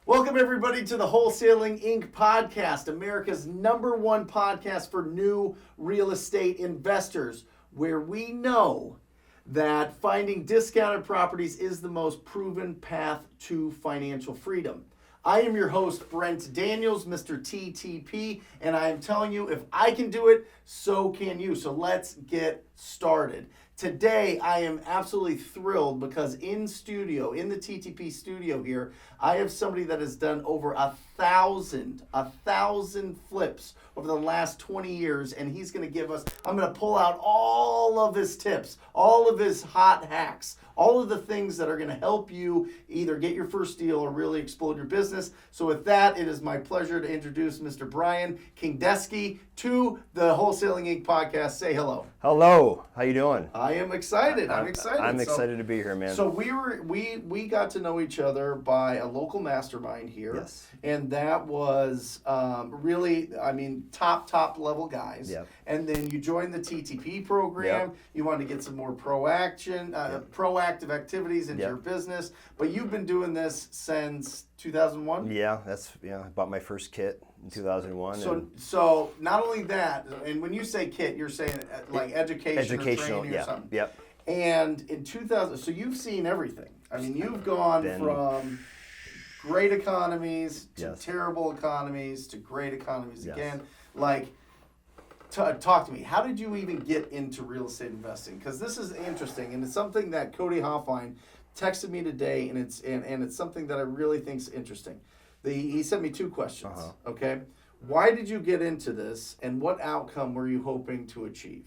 Welcome, everybody, to the Wholesaling Inc. podcast, America's #1 podcast for new real estate investors, where we know that finding discounted properties is the most proven path to financial freedom. I am your host, Brent Daniels, Mr. TTP, and I am telling you, if I can do it, so can you. So let's get started. Today, I am absolutely thrilled because in the TTP studio here, I have somebody that has done over 1,000 flips over the last 20 years, and he's going to give us, I'm going to pull out all of his tips, all of his hot hacks, all of the things that are going to help you either get your first deal or really explode your business. So with that, it is my pleasure to introduce Mr. Brian Kingdeski to the Wholesaling Inc. podcast. Say hello. Hello. How you doing? I am excited. I'm excited to be here, man. So we got to know each other by a local mastermind here. Yes. And that was really, top level guys. Yep. And then you joined the TTP program. Yep. You wanted to get some more proactive activities into your business. But you've been doing this since 2001? Yeah, I bought my first kit in 2001. So not only that, and when you say kit, you're saying like educational or training or something. Yep. And in 2000, so you've seen everything. I mean, you've gone from great economies to terrible economies to great economies again. Like, talk to me. How did you even get into real estate investing? Because this is interesting, and it's something that Cody Hoffline texted me today, and it's something that I really think is interesting. He sent me 2 questions. Okay, why did you get into this, and what outcome were you hoping to achieve?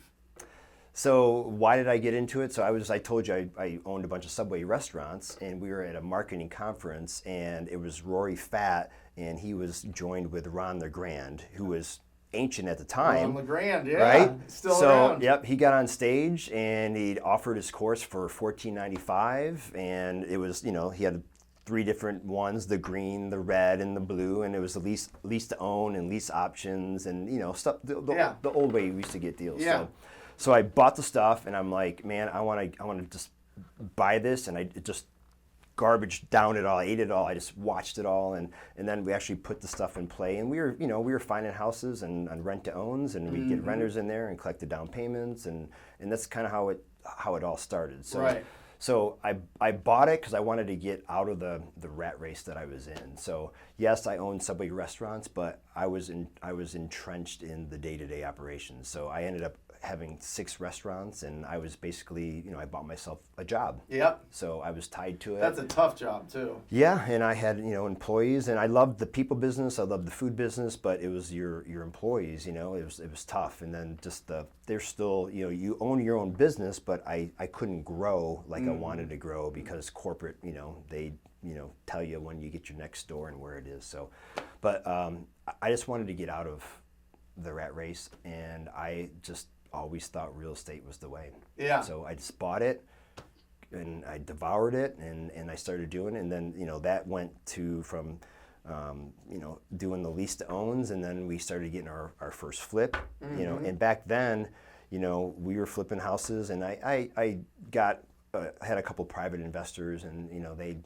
So why did I get into it? So I told you I owned a bunch of Subway restaurants, and we were at a marketing conference, and it was Rory Fatt, and he was joined with Ron LeGrand, who was ancient at the time. Ron LeGrand, right? Still around. Yep, he got on stage, and he offered his course for $14.95, and it was, he had 3 different ones, the green, the red, and the blue, and it was the lease to own and lease options and, stuff, the old way we used to get deals. Yeah. So I bought the stuff, and I'm like, man, I want to just buy this, and I just garbage down it all. I ate it all. I just watched it all, and then we actually put the stuff in play, and we were finding houses and rent to owns, and we'd get renters in there and collect the down payments, and that's kind of how it all started. So. Right. So I bought it because I wanted to get out of the rat race that I was in. So yes, I owned Subway restaurants, but I was entrenched in the day-to-day operations. So I ended up having 6 restaurants, and I was basically, I bought myself a job. Yep. So I was tied to it. That's a tough job too. Yeah, and I had, employees, and I loved the people business, I loved the food business, but it was your employees, it was tough. And then just they're still, you own your own business, but I couldn't grow like I wanted to grow because corporate, they tell you when you get your next store and where it is. So, but I just wanted to get out of the rat race, and I just always thought real estate was the way. Yeah. So I just bought it, and I devoured it, and I started doing it, and then that went from doing the lease to owns, and then we started getting our first flip. And back then, we were flipping houses, and I got had a couple private investors, and they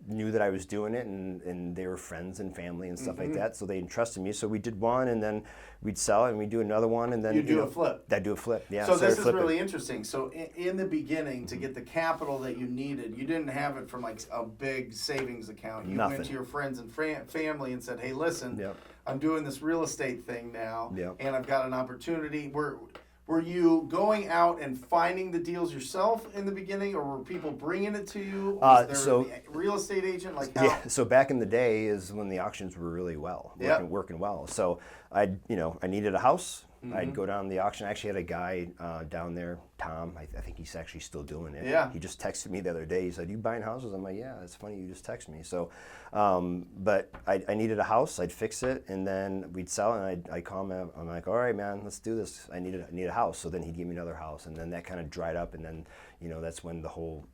knew that I was doing it, and they were friends and family and stuff like that, so they entrusted me. So we did one, and then we'd sell it, and we'd do another one, and then you do a flip. I'd do a flip. Yeah. So this is really interesting. So in the beginning, to get the capital that you needed, you didn't have it from like a big savings account. You went to your friends and family and said, "Hey, listen, I'm doing this real estate thing now, and I've got an opportunity." Were you going out and finding the deals yourself in the beginning, or were people bringing it to you? Was there a real estate agent? Like how? Yeah, so back in the day is when the auctions were really working well. So I needed a house. I'd go down to the auction. I actually had a guy down there, Tom. I think he's actually still doing it. Yeah. He just texted me the other day. He said, "You buying houses?" I'm like, "Yeah, it's funny you just text me." So, but I needed a house. I'd fix it, and then we'd sell it, and I'd call him. I'm like, "All right, man, let's do this. I need a house." So then he'd give me another house, and then that kind of dried up, and then that's when the whole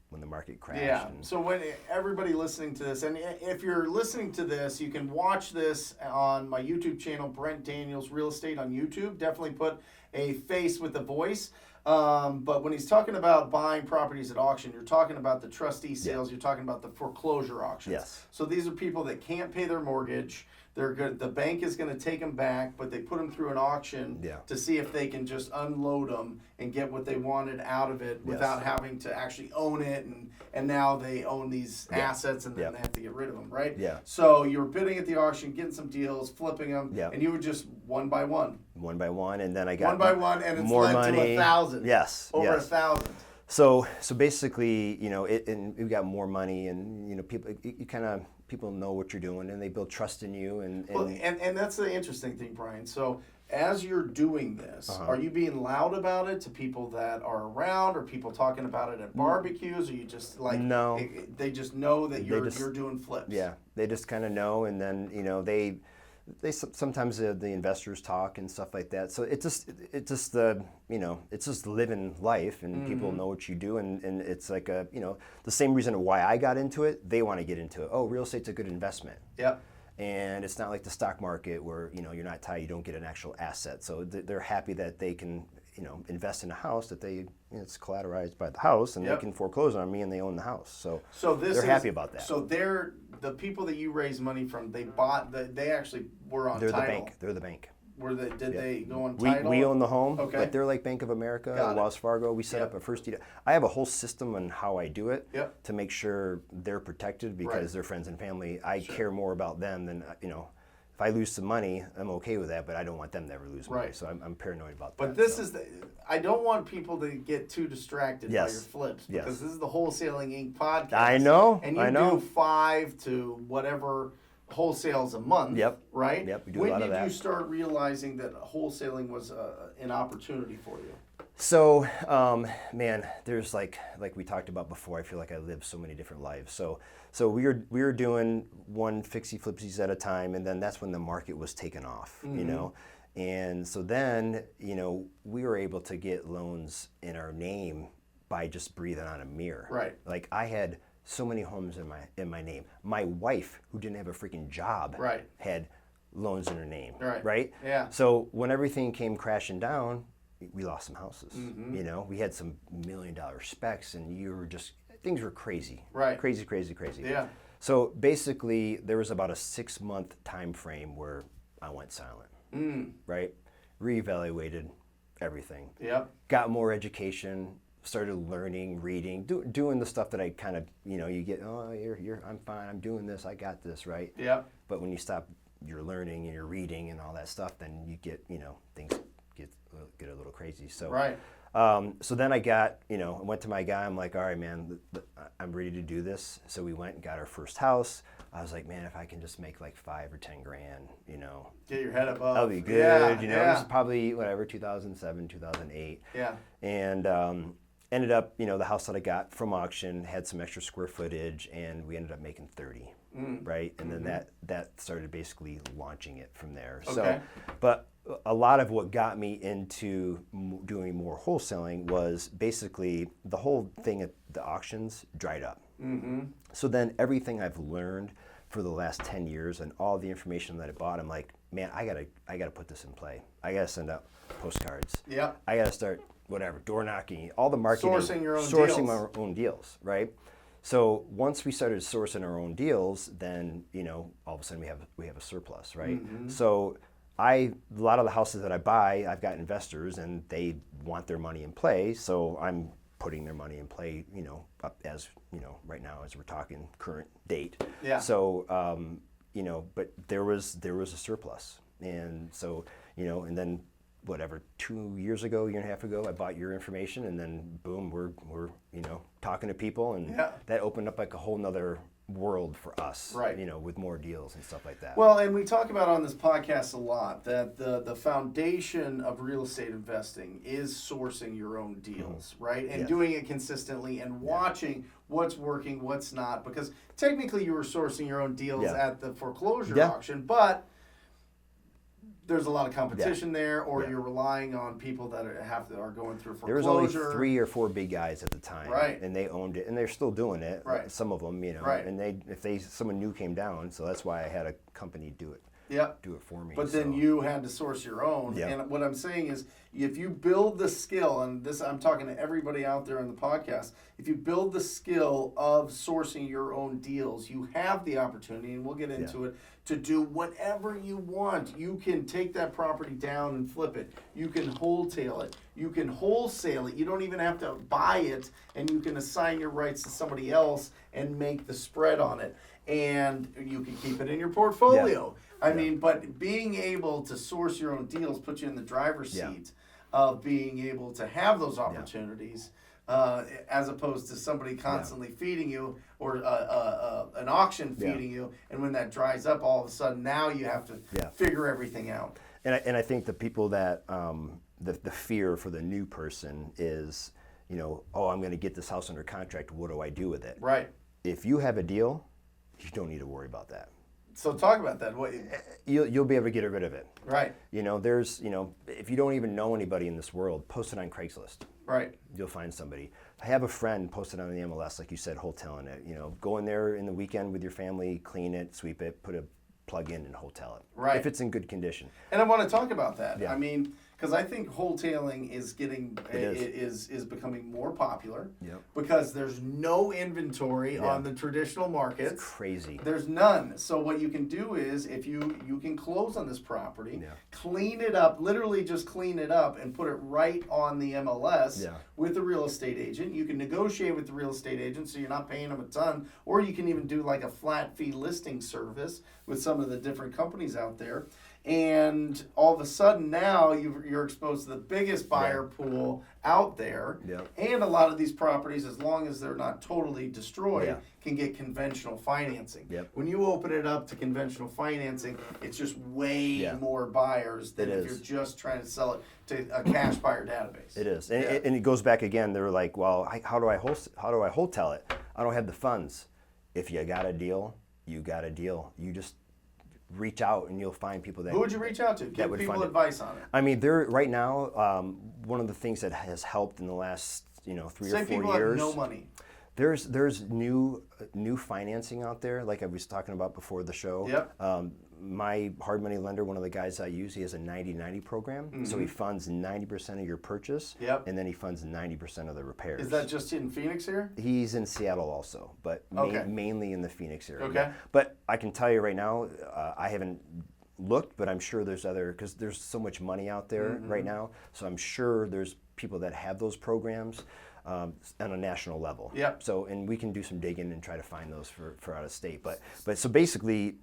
when the market crashed. Yeah. So when everybody listening to this, and if you're listening to this, you can watch this on my YouTube channel, Brent Daniels Real Estate on YouTube. Definitely put a face with a voice. But when he's talking about buying properties at auction, you're talking about the trustee sales. You're talking about the foreclosure auctions. Yes. So these are people that can't pay their mortgage. They're good. The bank is going to take them back, but they put them through an auction to see if they can just unload them and get what they wanted out of it without having to actually own it. And now they own these assets, and then they have to get rid of them, right? Yeah. So you were bidding at the auction, getting some deals, flipping them, and you were just one by one. One by one, and then I got one by one, and it's more led money. to 1,000. Yes. Over 1,000. So basically, and we got more money, and people know what you're doing, and they build trust in you, and that's the interesting thing, Brian. So as you're doing this, are you being loud about it to people that are around, or people talking about it at barbecues, or you just like no? They just know that you're doing flips. Yeah, they just kind of know, and then they sometimes the investors talk and stuff like that. So it's just living life, and people know what you do, and it's like the same reason why I got into it. They want to get into it. Oh, real estate's a good investment. Yep. And it's not like the stock market where you're not tied. You don't get an actual asset. So they're happy that they can invest in a house that it's collateralized by the house, and they can foreclose on me, and they own the house. So they're happy about that. So the people that you raise money from, they actually were on title. They're the bank. Did they go on title? We own the home, okay. but they're like Bank of America or Wells Fargo. We set up a first deed. I have a whole system on how I do it to make sure they're protected because they're friends and family. I care more about them than, if I lose some money, I'm okay with that, but I don't want them to ever lose money. So I'm paranoid about that. But I don't want people to get too distracted by your flips, because this is the Wholesaling Inc. podcast. I know. And you do 5 to whatever wholesales a month, right? Yep, we do a lot of that. When did you start realizing that wholesaling was an opportunity for you? So, man, there's like we talked about before, I feel like I lived so many different lives. So we were doing one fixie flipsies at a time, and then that's when the market was taking off, And so then, we were able to get loans in our name by just breathing on a mirror. Right. Like I had so many homes in my name. My wife, who didn't have a freaking job, had loans in her name. Right? Yeah. So when everything came crashing down, we lost some houses. We had some $1 million specs, and things were crazy. Right. Crazy. Yeah. So basically, there was about a 6-month time frame where I went silent. Right. Reevaluated everything. Yep. Got more education. Started learning, reading, doing the stuff that I kind of, you get, I'm fine, I'm doing this, I got this, right? Yeah. But when you stop your learning and your reading and all that stuff, then you get, things get a little crazy. So, so then I went to my guy, I'm like, all right, man, I'm ready to do this. So we went and got our first house. I was like, man, if I can just make like 5 or 10 grand, get your head above. That'll be good. It was probably 2007, 2008. Yeah. And, ended up, the house that I got from auction had some extra square footage, and we ended up making 30, right? And then that started basically launching it from there. Okay. So, but a lot of what got me into doing more wholesaling was basically the whole thing at the auctions dried up. So then everything I've learned for the last 10 years and all the information that I bought, I'm like, man, I gotta put this in play. I gotta send out postcards. Yeah. I gotta start door knocking, all the marketing, sourcing our own deals, right? So once we started sourcing our own deals, then all of a sudden we have a surplus, right? So a lot of the houses that I buy, I've got investors, and they want their money in play, so I'm putting their money in play, up as right now as we're talking current date. Yeah. So but there was a surplus, and so and then. 2 years ago, year and a half ago, I bought your information, and then boom, we're talking to people, and that opened up like a whole nother world for us, right? With more deals and stuff like that. Well, and we talk about on this podcast a lot that the foundation of real estate investing is sourcing your own deals, right? And doing it consistently and watching what's working, what's not, because technically you were sourcing your own deals at the foreclosure auction, but there's a lot of competition there, or you're relying on people that are going through foreclosure. There was only 3 or 4 big guys at the time, right? And they owned it, and they're still doing it. Right. Some of them, right. And someone new came down, so that's why I had a company do it. Yep. do it for me. But then you had to source your own. Yeah. And what I'm saying is, if you build the skill, and this I'm talking to everybody out there on the podcast, if you build the skill of sourcing your own deals, you have the opportunity, and we'll get into it, to do whatever you want. You can take that property down and flip it. You can wholetail it. You can wholesale it. You don't even have to buy it, and you can assign your rights to somebody else and make the spread on it. And you can keep it in your portfolio. I mean, but being able to source your own deals puts you in the driver's seat of being able to have those opportunities, as opposed to somebody constantly feeding you, or an auction feeding you. And when that dries up, all of a sudden now you have to figure everything out. And I think the people that the fear for the new person is, oh, I'm going to get this house under contract. What do I do with it? Right. If you have a deal, you don't need to worry about that. So talk about that. What, you'll be able to get rid of it. right. There's, if you don't even know anybody in this world, post it on Craigslist. Right. You'll find somebody. I have a friend posted on the MLS, like you said, wholetailing it. Go in there in the weekend with your family, clean it, sweep it, put a plug in and wholetail it. Right. If it's in good condition. And I want to talk about that. Yeah. I mean, because I think wholetailing is is. is becoming more popular. Yep. Because there's no inventory on the traditional markets. It's crazy. There's none. So what you can do is, if you can close on this property, clean it up, literally just clean it up and put it right on the MLS with the real estate agent. You can negotiate with the real estate agent so you're not paying them a ton, or you can even do like a flat fee listing service with some of the different companies out there. And all of a sudden now you're exposed to the biggest buyer pool out there. Yep. And a lot of these properties, as long as they're not totally destroyed, can get conventional financing. Yep. When you open it up to conventional financing, it's just way more buyers than if you're just trying to sell it to a cash buyer database. It is. And, and it goes back again. They're like, well, how do I wholesale it? I don't have the funds. If you got a deal, you got a deal. You just reach out and you'll find people that. Who would you reach out to? Give people advice on it. I mean, there right now. One of the things that has helped in the last 3 or 4 years. Say people have no money. There's new financing out there, like I was talking about before the show. Yep. My hard money lender, one of the guys I use, he has a 90-90 program. Mm-hmm. So he funds 90% of your purchase, and then he funds 90% of the repairs. Is that just in Phoenix here? He's in Seattle also, but mainly in the Phoenix area. Okay. But I can tell you right now, I haven't looked, but I'm sure there's because there's so much money out there right now. So I'm sure there's people that have those programs on a national level. Yep. So, and we can do some digging and try to find those for out of state. But so basically,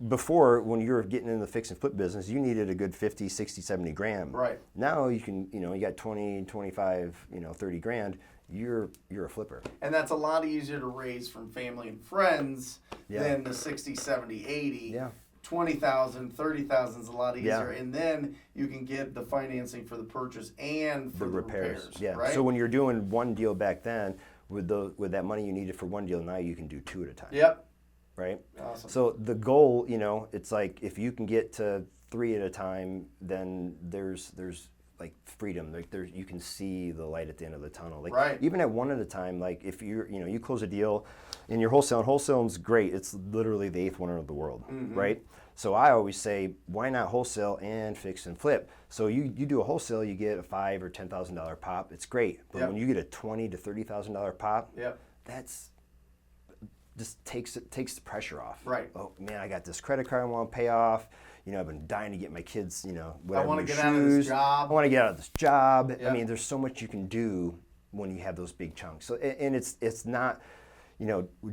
before, when you were getting in the fix and flip business, you needed a good 50, 60, 70 grand. Right. Now you can, you got 20, 25, 30 grand. You're a flipper. And that's a lot easier to raise from family and friends than the 60, 70, 80. Yeah. 20,000, 30,000 is a lot easier, and then you can get the financing for the purchase and for the repairs. Yeah. Right? So when you're doing one deal back then, with that money you needed for one deal, now you can do two at a time. Yep. Right. Awesome. So the goal, it's like if you can get to 3 at a time, then there's like freedom. Like you can see the light at the end of the tunnel. Like even at 1 at a time. Like if you close a deal, and you're wholesaling's great. It's literally the 8th wonder of the world, right? So I always say, why not wholesale and fix and flip? So you do a wholesale, you get a $5,000 or $10,000 pop. It's great, but when you get a $20,000 to $30,000 pop, that's just takes the pressure off. Right. Oh man, I got this credit card I want to pay off. I've been dying to get my kids, whatever. I want to get out of this job. I want to get out of this job. I mean, there's so much you can do when you have those big chunks. So, and it's not,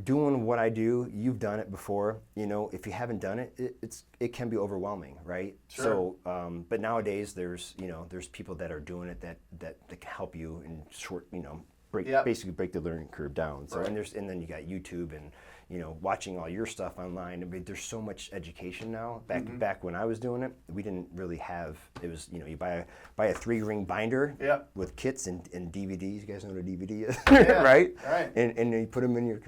doing what I do. You've done it before. If you haven't done it, it can be overwhelming, right? Sure. So, but nowadays there's people that are doing it that can help you in short, basically break the learning curve down. So and then you got YouTube and watching all your stuff online. I mean, there's so much education now. Back when I was doing it, we didn't really have. It was you buy a 3-ring binder with kits and DVDs. You guys know what a DVD is, right? Right. And you put them in your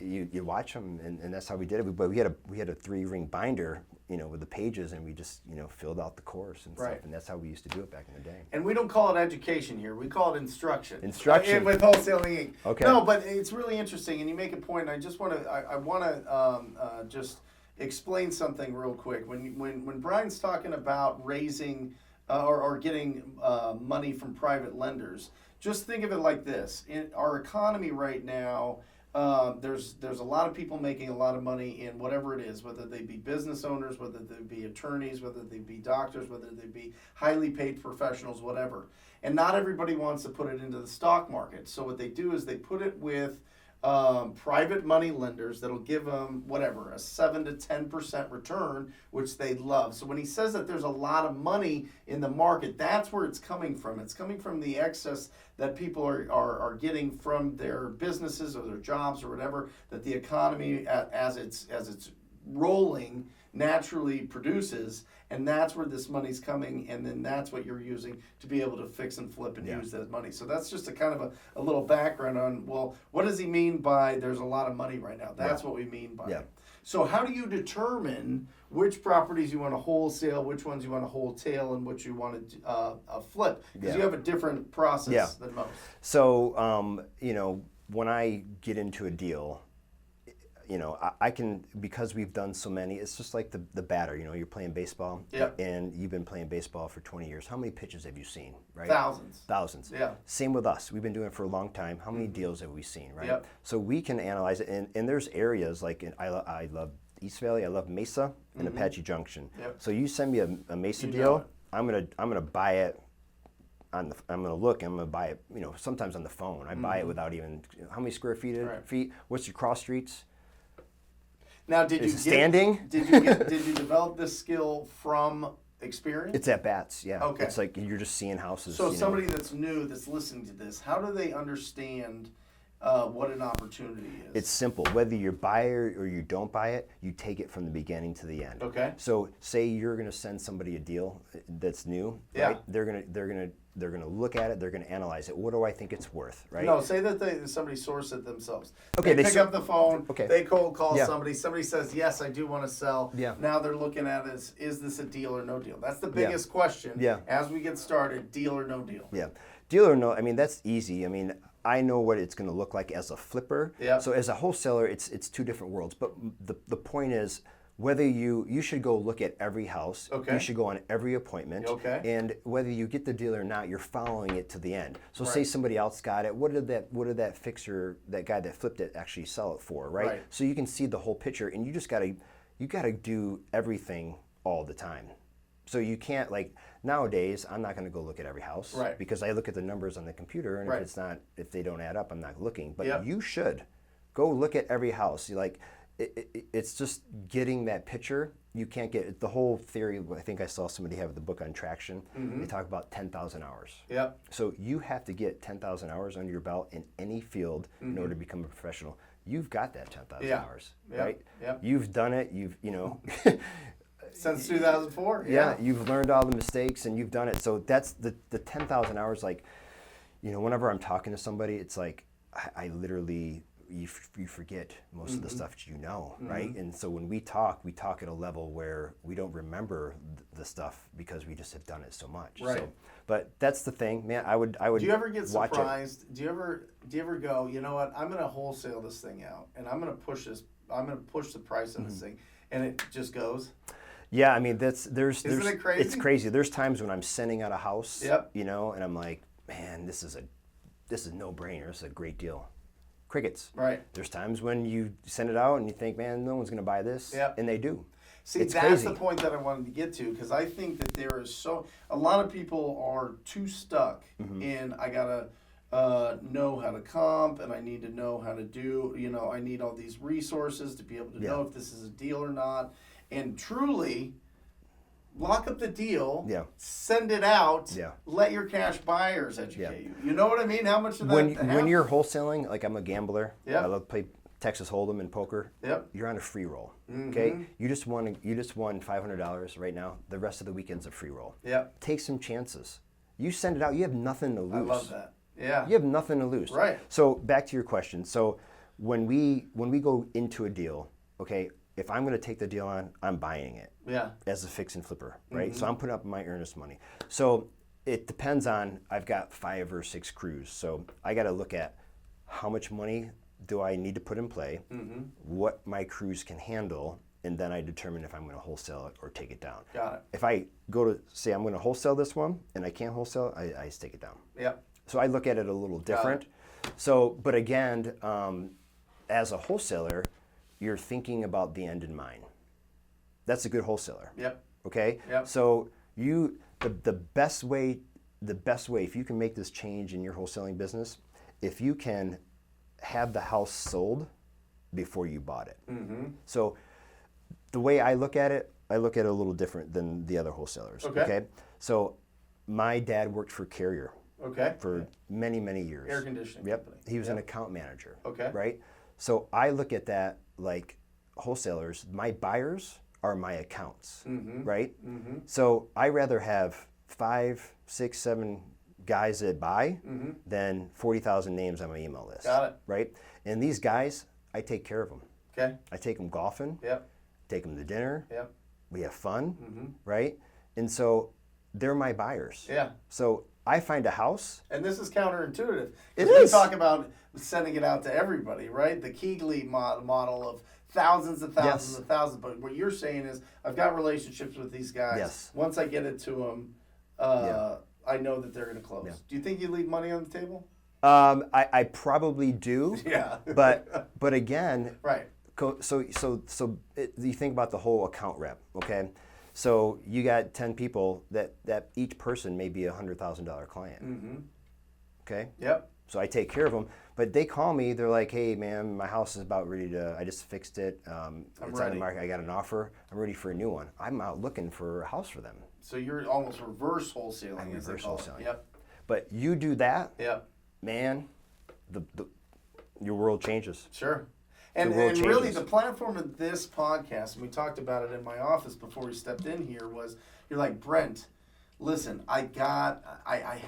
you watch them and that's how we did it. But we had a 3-ring binder. With the pages, and we just, filled out the course and stuff, and that's how we used to do it back in the day. And we don't call it education here; we call it instruction. Instruction with Wholesaling Inc. Okay. No, but it's really interesting, and you make a point. And I just want to, I want to just explain something real quick. When Brian's talking about raising or getting money from private lenders, just think of it like this. In our economy right now, there's a lot of people making a lot of money in whatever it is, whether they be business owners, whether they be attorneys, whether they be doctors, whether they be highly paid professionals, whatever. And not everybody wants to put it into the stock market. So what they do is they put it with private money lenders that'll give them whatever, a 7 to 10% return, which they love. So when he says that there's a lot of money in the market, that's where it's coming from. It's coming from the excess that people are getting from their businesses or their jobs or whatever, that the economy as it's rolling naturally produces, and that's where this money's coming, and then that's what you're using to be able to fix and flip and use that money. So that's just a kind of a little background on, well, what does he mean by there's a lot of money right now? That's what we mean by it. So how do you determine which properties you want to wholesale, which ones you want to wholetail, and which you want to flip? Because you have a different process than most. So, when I get into a deal, I can, because we've done so many, it's just like the batter, you're playing baseball, and you've been playing baseball for 20 years. How many pitches have you seen, right? Thousands. Yeah. Same with us. We've been doing it for a long time. How many deals have we seen, right? So we can analyze it, and there's areas like, I love East Valley, I love Mesa, and Apache Junction. So you send me a Mesa deal, I'm gonna buy it. I'm gonna look. I'm gonna buy it. Sometimes on the phone. I buy it without even. How many square feet? What's your cross streets? Now, did you develop this skill from experience? It's at bats, yeah. Okay. It's like you're just seeing houses. So somebody that's new, that's listening to this, how do they understand what an opportunity is? It's simple. Whether you buy it or you don't buy it, you take it from the beginning to the end. Okay. So say you're going to send somebody a deal that's new, right? They're going to look at it. They're going to analyze it. What do I think it's worth, right? No, say that somebody sourced it themselves. Okay. They pick up the phone. Okay. They cold call somebody. Somebody says, yes, I do want to sell. Yeah. Now they're looking at it as, is this a deal or no deal? That's the biggest question as we get started, deal or no deal. Yeah. Deal or no, that's easy. I know what it's going to look like as a flipper. Yeah. So as a wholesaler, it's two different worlds. But the point is, whether you should go look at every house. Okay. You should go on every appointment. Okay. And whether you get the deal or not, you're following it to the end. So say somebody else got it. What did that fixer, that guy that flipped it, actually sell it for, right? So you can see the whole picture, and you just gotta do everything all the time. So you can't, like, nowadays, I'm not going to go look at every house, because I look at the numbers on the computer, and if they don't add up, I'm not looking. But you should go look at every house. It's just getting that picture. You can't get the whole theory. I think I saw somebody have the book on traction. They talk about 10,000 hours. Yep. So you have to get 10,000 hours under your belt in any field in order to become a professional. You've got that 10,000 hours, right? Yep. You've done it. Since 2004. Yeah, you've learned all the mistakes and you've done it. So that's the 10,000 hours. Like, whenever I'm talking to somebody, it's like I literally, you forget most of the stuff that right? And so when we talk at a level where we don't remember the stuff because we just have done it so much. Right. So, but that's the thing, man. I would. Do you ever get surprised? Do you ever go, you know what? I'm going to wholesale this thing out, and I'm going to push this. I'm going to push the price of this thing, and it just goes. Yeah, Isn't it crazy? It's crazy. There's times when I'm sending out a house, and I'm like, man, this is a no-brainer. This is a great deal. Crickets. Right. There's times when you send it out and you think, man, no one's going to buy this, and they do. See, that's crazy. The point that I wanted to get to, because I think that there is a lot of people are too stuck in, I gotta know how to comp, and I need to know how to do, I need all these resources to be able to know if this is a deal or not. And truly, lock up the deal, send it out, let your cash buyers educate you. You know what I mean? How much of that when you're wholesaling, like I'm a gambler, I love to play Texas Hold'em and poker. You're on a free roll. Okay? You just won $500 right now. The rest of the weekend's a free roll. Take some chances. You send it out, you have nothing to lose. I love that. Yeah. You have nothing to lose. Right. So back to your question. So when we go into a deal, okay, if I'm going to take the deal on, I'm buying it. As a fix and flipper, right? So I'm putting up my earnest money. So it depends on, I've got 5 or 6 crews. So I got to look at how much money do I need to put in play, what my crews can handle, and then I determine if I'm going to wholesale it or take it down. Got it. If I go to say I'm going to wholesale this one and I can't wholesale, I just take it down. Yep. So I look at it a little different. So, but again, as a wholesaler, you're thinking about the end in mind. That's a good wholesaler. Yep. Okay. Yep. So the best way, if you can make this change in your wholesaling business, if you can have the house sold before you bought it. Mm-hmm. So the way I look at it a little different than the other wholesalers. Okay. So my dad worked for Carrier. Okay. For many, many years. Air conditioning Yep. company. He was an account manager. Okay. Right? So I look at that like wholesalers, my buyers are my accounts. Mm-hmm. Right? Mm-hmm. So I rather have 5, 6, 7 guys that buy than 40,000 names on my email list. Got it. Right? And these guys, I take care of them. Okay. I take them golfing. Yep. Take them to dinner. Yep. We have fun. Mm-hmm. Right? And so they're my buyers. Yeah. So I find a house. And this is counterintuitive. It We is. talk about sending it out to everybody, right? The Keegley model of thousands and thousands Yes. and thousands. But what you're saying is, I've got relationships with these guys. Yes. Once I get it to them, I know that they're going to close. Yeah. Do you think you leave money on the table? I probably do. Yeah. but again, right. So you think about the whole account rep, okay? So you got 10 people that each person may be $100,000 client. Mm-hmm. Okay? Yep. So I take care of them, but they call me, they're like, hey man, my house is about ready to, I just fixed it. It's on the market, I got an offer, I'm ready for a new one. I'm out looking for a house for them. So you're almost reverse wholesaling. I'm reverse wholesaling. Yep. But you do that, yep. Man, your world changes. Sure. And really, the platform of this podcast, and we talked about it in my office before we stepped in here, was you're like, Brent, listen, I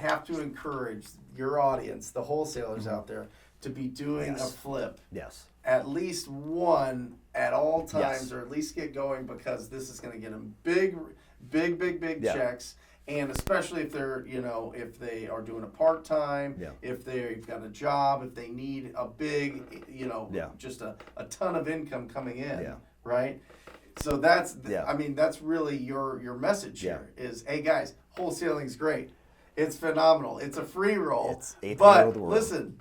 have to encourage your audience, the wholesalers out there, to be doing a flip. Yes. At least one at all times, Yes. or at least get going, because this is going to get them big checks. And especially if they're, if they are doing a part-time, if they've got a job, if they need a big, just a ton of income coming in, right? So that's, that's really your message here is, hey guys, wholesaling's great. It's phenomenal. It's a free roll. It's eighth but world world. Listen,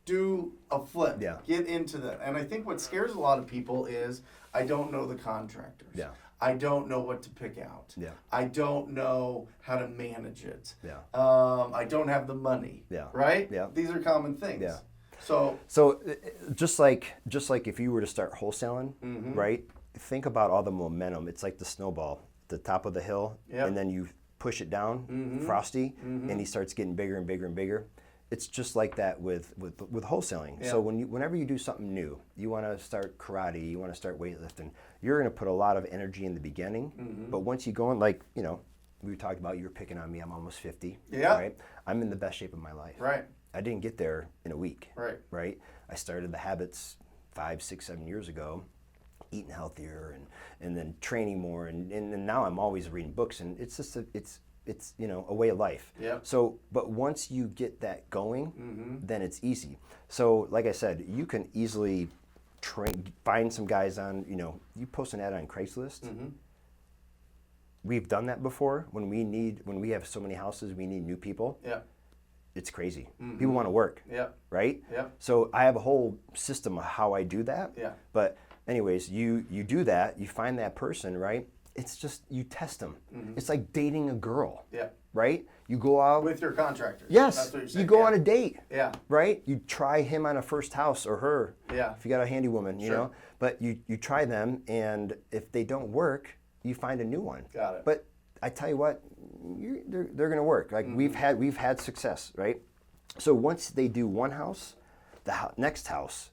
do a flip. Yeah. Get into that. And I think what scares a lot of people is, I don't know the contractors. Yeah. I don't know what to pick out. Yeah. I don't know how to manage it. Yeah. I don't have the money. Yeah. Right? Yeah. These are common things. Yeah. So just like if you were to start wholesaling, right? Think about all the momentum. It's like the snowball at the top of the hill, and then you push it down, frosty, and he starts getting bigger and bigger and bigger. It's just like that with wholesaling. Yeah. So whenever you do something new, you want to start karate, you want to start weightlifting, you're going to put a lot of energy in the beginning. But once you go in, like, we talked about, you were picking on me, I'm almost 50. Yeah. Right? I'm in the best shape of my life. Right. I didn't get there in a week. Right. Right? I started the habits 5, 6, 7 years ago, eating healthier and then training more. And now I'm always reading books, and it's just it's a way of life. Yeah. So, but once you get that going, then it's easy. So, like I said, you can easily find some guys on, you post an ad on Craigslist. We've done that before. When we have so many houses, we need new people. Yeah. It's crazy. People want to work. Yeah. Right? Yeah. So I have a whole system of how I do that. Yeah. But anyways, you do that, you find that person, right? It's just, you test them. It's like dating a girl. Yeah. Right? You go out with your contractors. Yes. That's what you're saying. You go on a date. Yeah. Right? You try him on a first house, or her. Yeah. If you got a handy woman, you know. But you try them, and if they don't work, you find a new one. Got it. But I tell you what, they're going to work. Like we've had success, right? So once they do one house, the next house,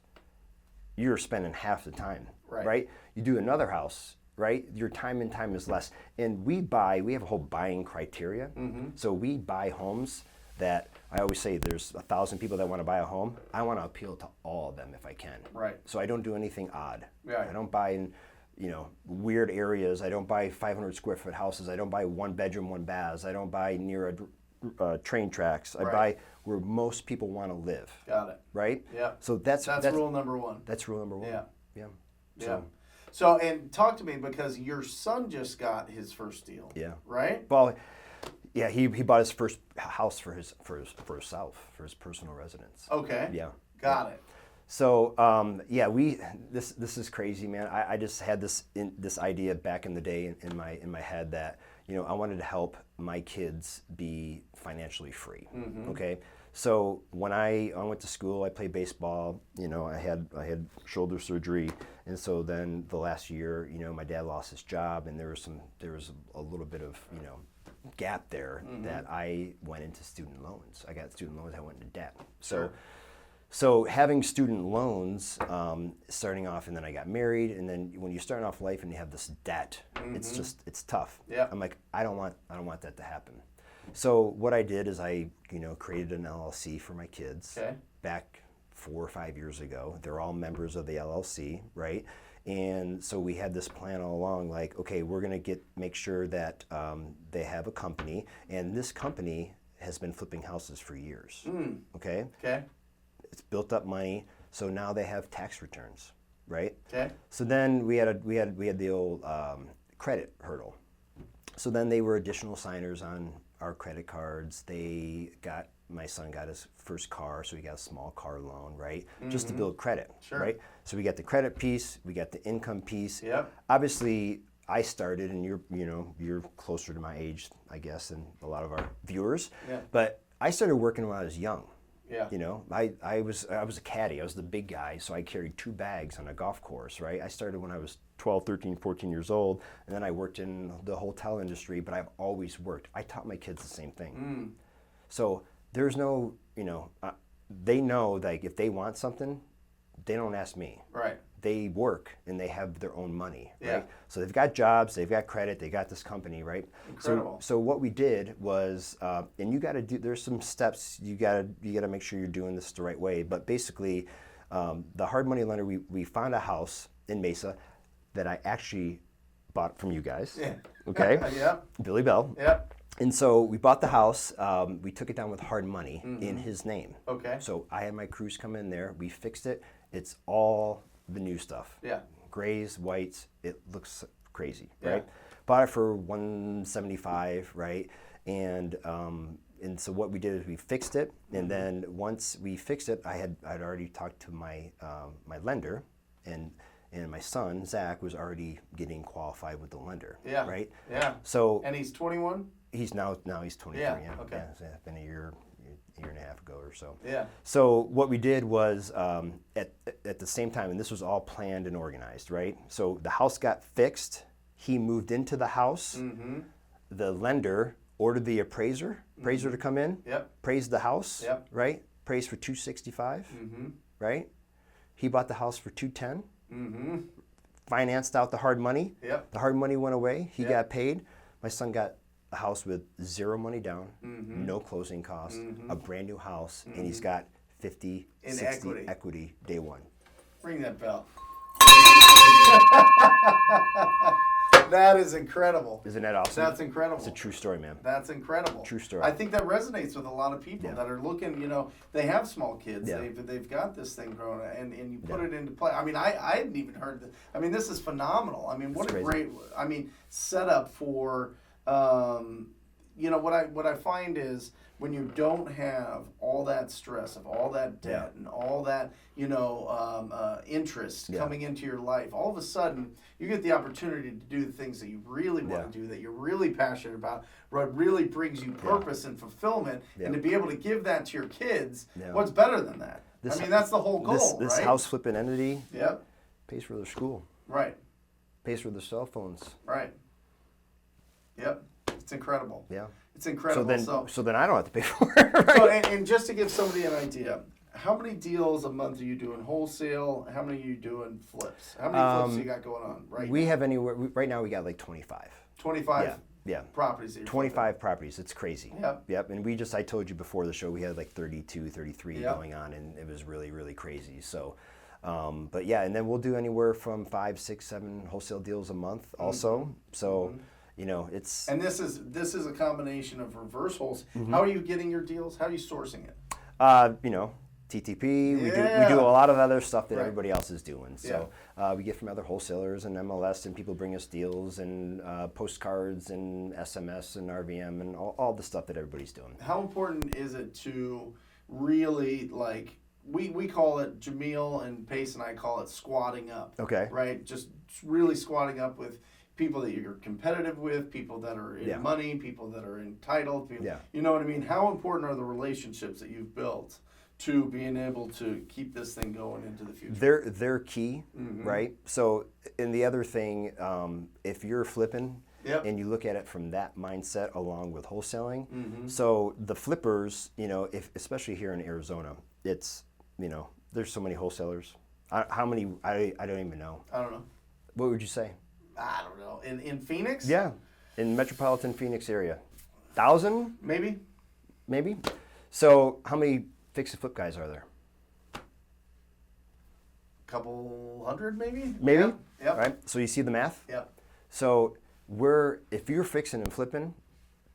you're spending half the time, right? You do another house, right? Your time is less. And we have a whole buying criteria. So we buy homes that, I always say, there's 1,000 people that want to buy a home. I want to appeal to all of them if I can. Right. So I don't do anything odd. Right. I don't buy in, weird areas. I don't buy 500 square foot houses. I don't buy 1 bedroom, 1 baths. I don't buy near train tracks. I buy where most people want to live. Got it. Right? Yeah. So that's rule number one. That's rule number one. Yeah. Yeah. Yeah. So, and talk to me, because your son just got his first deal. Yeah. Right? Well, yeah, he bought his first house for himself, for his personal residence. Okay. Yeah. Got it. So this is crazy, man. I just had this idea back in the day in my head that, you know, I wanted to help my kids be financially free. Mm-hmm. Okay. So when I went to school, I played baseball. You know, I had shoulder surgery, and so then the last year, you know, my dad lost his job, and there was a little bit of, you know, gap there that I went into student loans. I got student loans. I went into debt. Sure. So having student loans, starting off, and then I got married, and then when you're starting off life and you have this debt, it's tough. Yeah. I'm like, I don't want that to happen. So what I did is I, you know, created an LLC for my kids back 4 or 5 years ago. They're all members of the LLC, right? And so we had this plan all along, like, okay, we're gonna make sure that they have a company, and this company has been flipping houses for years. Okay. Okay. It's built up money, so now they have tax returns, right? Okay. So then we had the old credit hurdle. So then they were additional signers on our credit cards. My son got his first car, so he got a small car loan, right? Just to build credit, right? So we got the credit piece, we got the income piece. Yep. Obviously, I started, and you're closer to my age, I guess, than a lot of our viewers. Yeah. But I started working when I was young. Yeah. You know, I was a caddy. I was the big guy, so I carried 2 bags on a golf course, right? I started when I was 12, 13, 14 years old, and then I worked in the hotel industry, but I've always worked. I taught my kids the same thing. So there's no, you know, they know, like, if they want something, they don't ask me. Right. They work, and they have their own money, Yeah. right? So they've got jobs, they've got credit, they got this company, right? Incredible. So what we did was, and you got to do. There's some steps you got to make sure you're doing this the right way. But basically, the hard money lender, we found a house in Mesa that I actually bought from you guys. Yeah. Okay. Yeah. Billy Bell. Yeah. And so we bought the house. We took it down with hard money in his name. Okay. So I had my crews come in there. We fixed it. It's all the new stuff. Yeah. Grays, whites. It looks crazy, Yeah. right? Bought it for $175, right? And so what we did is we fixed it, and then once we fixed it, I'd already talked to my my lender, and my son Zach was already getting qualified with the lender. Yeah. Right. Yeah. So And he's 21? he's now he's 23. Yeah, Yeah. okay. Yeah, so it's been a year and a half ago or so. Yeah. So what we did was at the same time, and this was all planned and organized, right? So the house got fixed. He moved into the house. The lender ordered the appraiser to come in. Yep. Appraised the house. Yep. Right. Appraised for $265. Right. He bought the house for $210. Financed out the hard money. Yep. The hard money went away. He Yep. got paid. My son got a house with 0 money down, no closing costs, a brand new house, and he's got 50, In 60 equity. equity day one. Ring that bell. That is incredible. Isn't that awesome? That's incredible. It's a true story, man. That's incredible. True story. I think that resonates with a lot of people that are looking, you know, they have small kids. Yeah. They've got this thing growing, and you put it into play. I mean, I hadn't even heard this. I mean, this is phenomenal. I mean, what It's a crazy. great, setup for, you know, what I find is when you don't have all that stress of all that debt and all that, you know, interest coming into your life, all of a sudden you get the opportunity to do the things that you really want to do, that you're really passionate about, what really brings you purpose and fulfillment, and to be able to give that to your kids, what's better than that? I mean, that's the whole goal, This right? house flipping entity Yep. pays for their school, Right. pays for their cell phones. Right. Yep. It's incredible. Yeah. It's incredible. So then I don't have to pay for it, right? So, and just to give somebody an idea, how many deals a month are you doing wholesale? How many are you doing flips? How many flips you got going on right We now? have anywhere, right now we got like 25. 25 Yeah. properties that you're 25 properties. It's crazy. Yep. And I told you before the show, we had like 32, 33 Yep. going on, and it was really, really crazy. So, but yeah, and then we'll do anywhere from 5, 6, 7 wholesale deals a month also. So, you know, it's... And this is a combination of reverse wholesale. Mm-hmm. How are you getting your deals? How are you sourcing it? You know, TTP. We Yeah. do a lot of other stuff that Right. everybody else is doing. So we get from other wholesalers and MLS, and people bring us deals and postcards and SMS and RVM and all the stuff that everybody's doing. How important is it to really, like, we call it, Jameel and Pace and I call it squatting up. Okay. Right? Just really squatting up with people that you're competitive with, people that are in money, people that are entitled. People, you know what I mean? How important are the relationships that you've built to being able to keep this thing going into the future? They're key, right? So, and the other thing, if you're flipping and you look at it from that mindset along with wholesaling, so the flippers, if especially here in Arizona, it's, there's so many wholesalers. How many? I don't even know. I don't know. What would you say? I don't know. In Phoenix? Yeah, in metropolitan Phoenix area. 1,000? Maybe. So how many fix and flip guys are there? Couple hundred, maybe? Maybe. Yep. Right? So you see the math? Yep. So if you're fixing and flipping,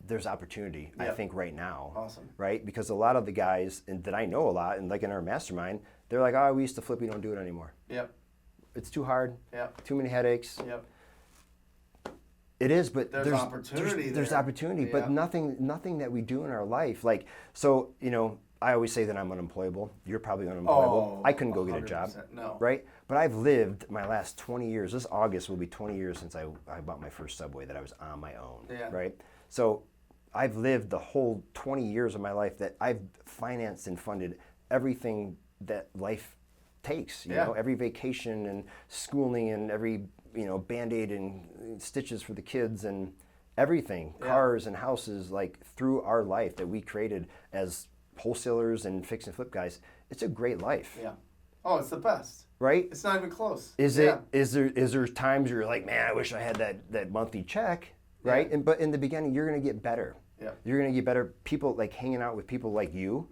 there's opportunity, I think, right now. Awesome. Right? Because a lot of the guys that I know a lot, and like in our mastermind, they're like, oh, we used to flip, we don't do it anymore. Yep. It's too hard. Yep. Too many headaches. Yep. It is, but there's opportunity there's there. opportunity, but nothing that we do in our life. Like, so, I always say that I'm unemployable. You're probably unemployable. I couldn't go get a job. No. Right? But I've lived my last 20 years. This August will be 20 years since I bought my first Subway that I was on my own. Yeah. Right? So I've lived the whole 20 years of my life that I've financed and funded everything that life takes. You know, every vacation and schooling and every, Band-Aid and stitches for the kids and everything, cars and houses, like through our life that we created as wholesalers and fix and flip guys. It's a great life. Yeah. Oh, it's the best. Right? It's not even close. Is there times you're like, man, I wish I had that monthly check, right? Yeah. But in the beginning, you're gonna get better. Yeah. You're gonna get better. People like hanging out with people like you,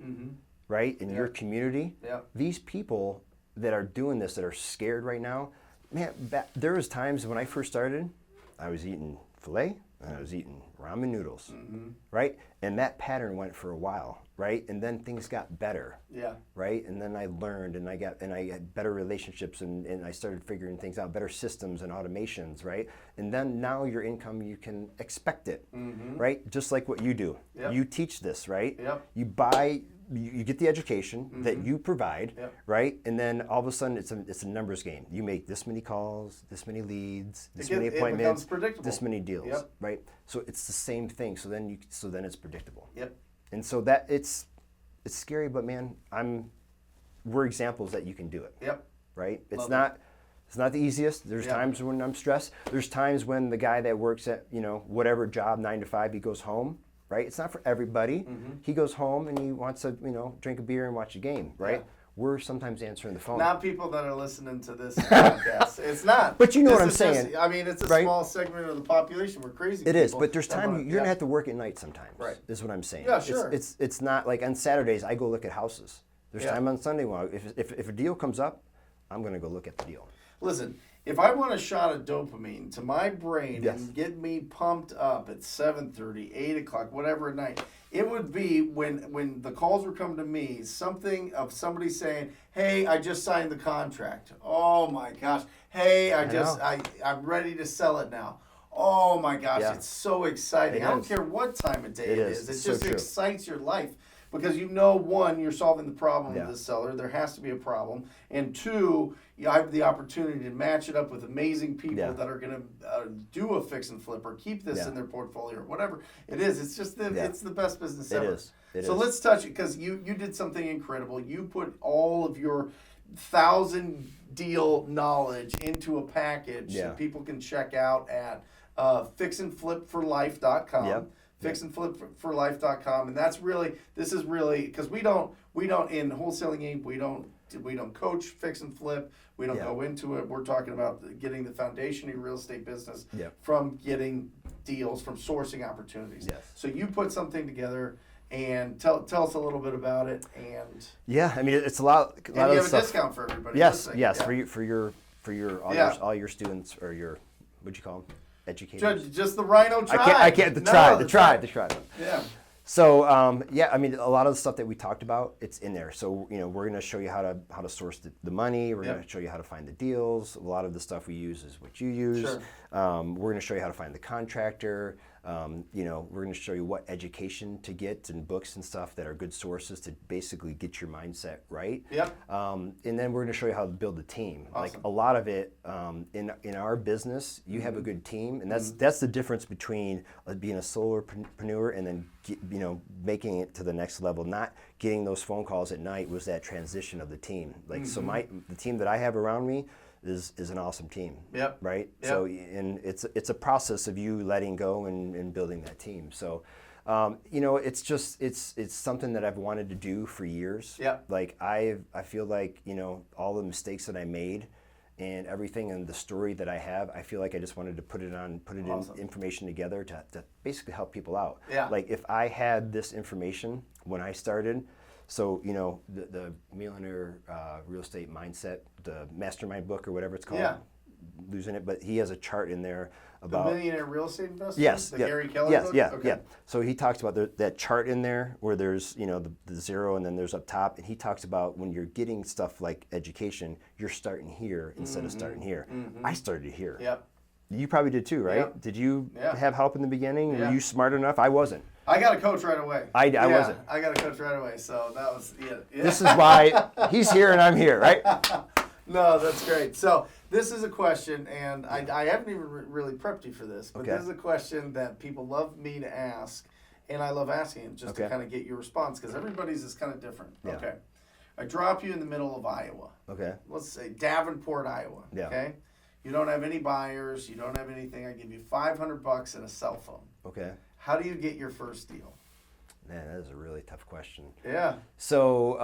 right? In your community. Yeah. These people that are doing this, that are scared right now, man, there was times when I first started, I was eating filet and I was eating ramen noodles, right? And that pattern went for a while, right? And then things got better, right? And then I learned and I had better relationships and I started figuring things out, better systems and automations, right? And then now your income, you can expect it, right? Just like what you do. You teach this, right? You get the education that you provide, right? And then all of a sudden it's a numbers game. You make this many calls, this many leads, this many appointments, this many deals, right? So it's the same thing. So then it's predictable. And so that it's scary, but man, we're examples that you can do it. Right? It's not the easiest. There's times when I'm stressed. There's times when the guy that works at, whatever job, 9 to 5, he goes home. Right? It's not for everybody. He goes home and he wants to, drink a beer and watch a game, right? We're sometimes answering the phone. Not people that are listening to this podcast. It's not. But you know what I'm saying. It's a small segment of the population. We're crazy. It is, but there's time you're gonna have to work at night sometimes. Right. Is what I'm saying. Yeah, sure. It's not like on Saturdays I go look at houses. There's time on Sunday when if a deal comes up, I'm gonna go look at the deal. Listen, if I want a shot of dopamine to my brain and get me pumped up at 7:30, 8 o'clock, whatever at night, it would be when the calls were coming to me, somebody saying, hey, I just signed the contract. Oh my gosh. Hey, I'm ready to sell it now. Oh my gosh, it's so exciting. I don't care what time of day it is. It just excites your life. Because one, you're solving the problem with the seller. There has to be a problem. And two, you have the opportunity to match it up with amazing people that are going to do a fix and flip or keep this in their portfolio or whatever it is. It's just it's the best business ever. It is. Let's touch it because you did something incredible. You put all of your 1,000 deal knowledge into a package that people can check out at fixandflipforlife.com. Fixandflipforlife.com, and this is really because we don't in Wholesaling Inc. we don't coach fix and flip. We don't go into it. We're talking about getting the foundation of your real estate business from getting deals, from sourcing opportunities. So you put something together, and tell us a little bit about it. And it's a lot. And you have a discount for everybody. Yes, for your all your students or your what'd you call them? Educators. Just the Rhino tribe. I can't. The tribe. Yeah. So yeah, I mean, a lot of the stuff that we talked about, it's in there. So we're going to show you how to source the money. We're going to show you how to find the deals. A lot of the stuff we use is what you use. Sure. We're going to show you how to find the contractor. We're going to show you what education to get and books and stuff that are good sources to basically get your mindset right. Yep. And then we're going to show you how to build a team. Awesome. Like a lot of it in our business, you have a good team, and that's the difference between being a solopreneur and then making it to the next level. Not getting those phone calls at night was that transition of the team. Like so, the team that I have around me is an awesome team. Yep. Right. Yep. So and it's a process of you letting go and building that team. So. It's something that I've wanted to do for years. Yep. Like I feel like all the mistakes that I made and everything and the story that I have, I feel like I just wanted to put Awesome. in information together to basically help people out. Yeah. Like if I had this information when I started, so the Millionaire Real Estate Mindset, the Mastermind book or whatever it's called. Yeah. Losing it, but he has a chart in there about the Millionaire Real Estate Investor? Yes. The Yeah. Gary Keller Yes. book? Yeah. Okay. Yeah. So he talks about that chart in there where there's the zero and then there's up top, and he talks about when you're getting stuff like education, you're starting here instead of starting here. I started here. Yep. You probably did too, right? Yep. Did you Yeah. have help in the beginning? Yeah. Were you smart enough? I wasn't. I got a coach right away. I wasn't. I got a coach right away, so that was yeah. This is why he's here and I'm here, right? No, that's great. So this is a question, and I haven't even really prepped you for this, but Okay. this is a question that people love me to ask, and I love asking it just to Okay. kind of get your response, because everybody's is kind of different. Yeah. Okay. I drop you in the middle of Iowa. Okay. Let's say Davenport, Iowa. Yeah. Okay. You don't have any buyers. You don't have anything. I give you $500 and a cell phone. Okay. How do you get your first deal? Man, that is a really tough question. Yeah. So,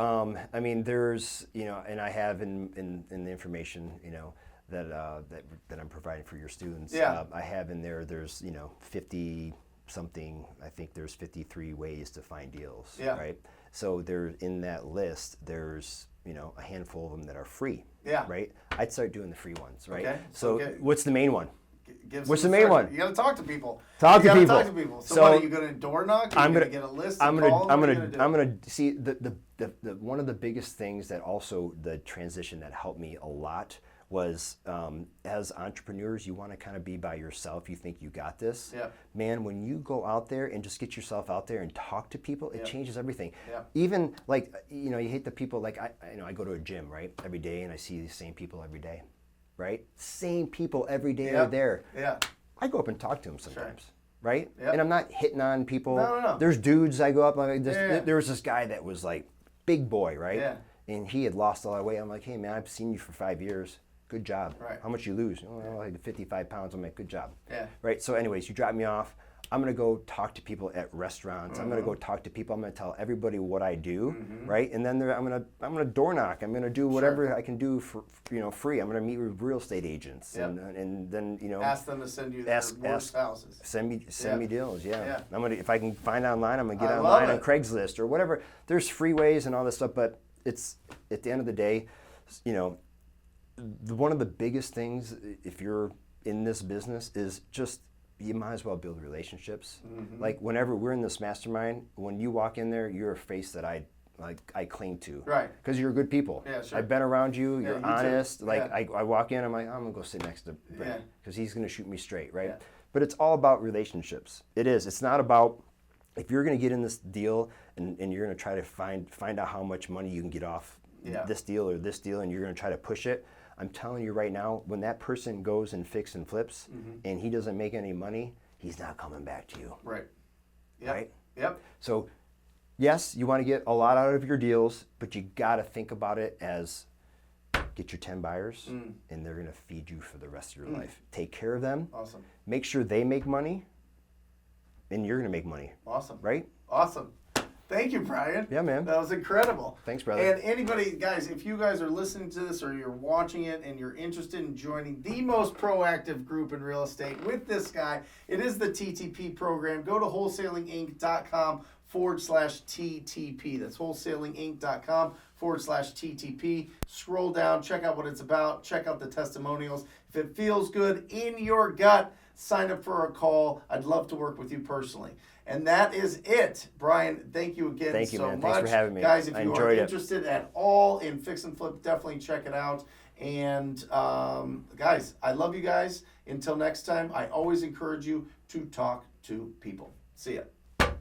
I mean, there's, and I have in the information, that I'm providing for your students. Yeah. I have in there's 50 something, I think there's 53 ways to find deals. Yeah. Right. So there in that list, there's, a handful of them that are free. Yeah. Right. I'd start doing the free ones. Right. Okay. So Okay. what's the main one? Give What's some the main instruction. one? You got to talk to people. Talk to You gotta people. Talk to people. So, So what are you going to door knock? Are you going to get a list? I'm and call? gonna What are you gonna do? see the one of the biggest things that also the transition that helped me a lot was as entrepreneurs, you want to kind of be by yourself. You think you got this. Yeah. Man, when you go out there and just get yourself out there and talk to people, it Yeah. changes everything. Yeah. Even like you hate the people like I go to a gym right every day and I see these same people every day, right? Same people every day Yeah. are there. Yeah. I go up and talk to them sometimes, right? Yep. And I'm not hitting on people. No. There's dudes I go up like this. Yeah. There was this guy that was like big boy, right? Yeah. And he had lost all that weight. I'm like, hey man, I've seen you for 5 years. Good job. Right. How much you lose? Oh, like 55 pounds. I'm like, good job. Yeah. Right. So, anyways, you drop me off. I'm gonna go talk to people at restaurants. I'm gonna go talk to people. I'm gonna tell everybody what I do, right? And then I'm gonna door knock. I'm gonna do whatever I can do for free. I'm gonna meet with real estate agents, Yep. and then Ask them to send you their worst houses. Send Yeah. me deals, yeah. Yeah. I'm gonna if I can find online, I'm gonna get I online love on it. Craigslist or whatever. There's free ways and all this stuff, but it's at the end of the day, one of the biggest things if you're in this business is just you might as well build relationships. Like whenever we're in this mastermind, when you walk in there, you're a face that I cling to. Right. Because you're good people. Yeah, sure. I've been around you. Yeah, You're you too. honest. Like Yeah. I walk in, I'm like, I'm gonna go sit next to Yeah. Brent because he's gonna shoot me straight, right? Yeah. But it's all about relationships. It is. It's not about if you're gonna get in this deal and you're gonna try to find out how much money you can get off this deal or this deal, and you're gonna try to push it. I'm telling you right now, when that person goes and fix and flips, and he doesn't make any money, he's not coming back to you. Right. Yep. Right. Yep. So, yes, you want to get a lot out of your deals, but you got to think about it as get your 10 buyers, and they're going to feed you for the rest of your life. Take care of them. Awesome. Make sure they make money, and you're going to make money. Awesome. Right? Awesome. Thank you, Brian. Yeah, man. That was incredible. Thanks, brother. And anybody, guys, if you guys are listening to this or you're watching it and you're interested in joining the most proactive group in real estate with this guy, it is the TTP program. Go to wholesalinginc.com/TTP. That's wholesalinginc.com/TTP. Scroll down, check out what it's about, check out the testimonials. If it feels good in your gut, sign up for a call. I'd love to work with you personally. And that is it. Brian, thank you again Thank you, so man. much. Thanks for having me. Guys, if I you are enjoyed it. interested at all in fix and flip, definitely check it out. And guys, I love you guys. Until next time, I always encourage you to talk to people. See ya.